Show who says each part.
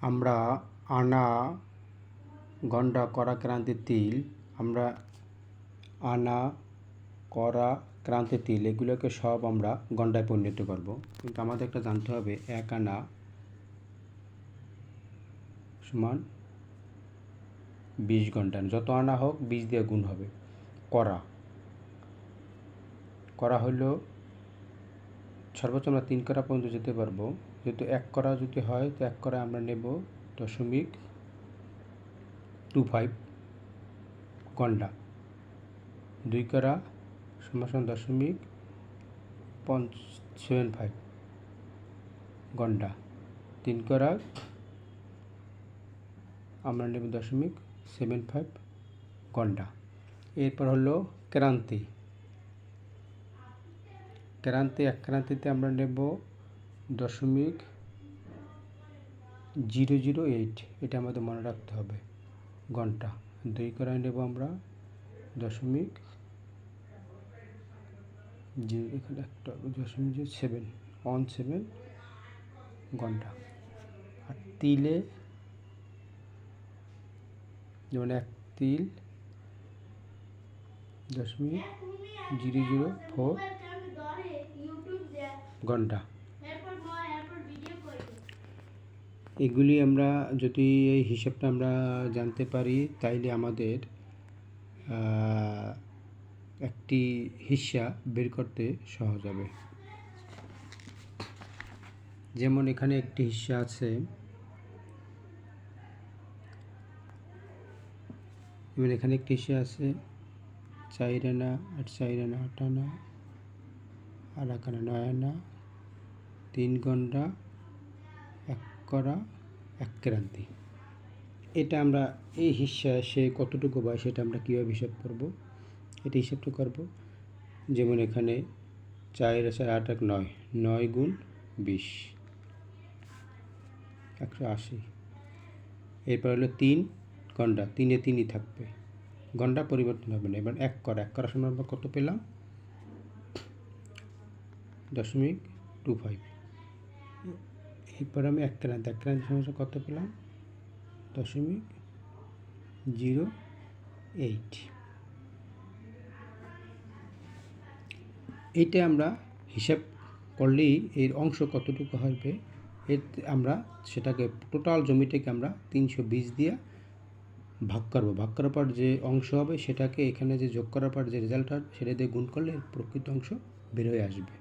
Speaker 1: আমরা আনা, গন্ডা, করা, ক্রান্তি, তিল, আমরা আনা, করা, ক্রান্তি, তিল এগুলোকে সব আমরা গন্ডায় পরিণত করব। কিন্তু আমাদের একটা জানতে হবে 1 আনা সমান 20 ঘন্টা। যত আনা হোক 20 দিয়ে গুণ হবে। করা হলো সর্বোচ্চ আমরা 3 করা পর্যন্ত যেতে পারবো। যেহেতু 1 করা যদি হয় তো 1 করা আমরা নেব 0.25 ঘন্টা। 2 করা সমান 0.75 ঘন্টা। 3 করা আমরা নেব 0.75 ঘন্টা। এরপর হলো ক্রান্তি। এক ক্রান্তিতে আমরা নেব 0.008, এটা আমাদের মনে রাখতে হবে ঘন্টা। 2 করায় নেব আমরা 0.17 ঘন্টা। আর তিলে যেমন 1 তিল 0.004 ঘন্টা। এগুলি আমরা যদি এই হিসাবটা আমরা জানতে পারি তাইলে আমাদের একটি হিস্যা বের করতে সহজ হবে। যেমন এখানে একটি হিস্যা আছে, এখানে একটি হিস্যা আছে 4 আনা, 4 আনা, 8 আনা, আর 1 আনা, 9 আনা, 3 ঘন্টা, 1 করা, 1 ক্রান্তি। এটা আমরা এই হিস্যা সে কতটুকু পায় সেটা আমরা কীভাবে হিসাব করব, এটা হিসাবটা করব। যেমন এখানে 4 আছে 8 1 9, 9 গুণ 20 180। এরপর হলো 3 ঘন্টা, 3-এ 3ই থাকবে, ঘন্টা পরিবর্তন হবে না। এবার 1 করা সময় আমরা কত পেলাম 0.25। এরপর আমি 1 ক্রান্তি সময় কত পেলাম 0.08। এইটা আমরা হিসাব করলেই এর অংশ কতটুকু হবে এর আমরা সেটাকে টোটাল জমিটাকে আমরা 320 দিয়ে ভাগ করব। ভাগ করার পর যে অংশ হবে সেটাকে এখানে যে যোগ করার পর যে রেজাল্ট হবে সেটা দিয়ে গুণ করলে প্রকৃত অংশ বের হয়ে আসবে।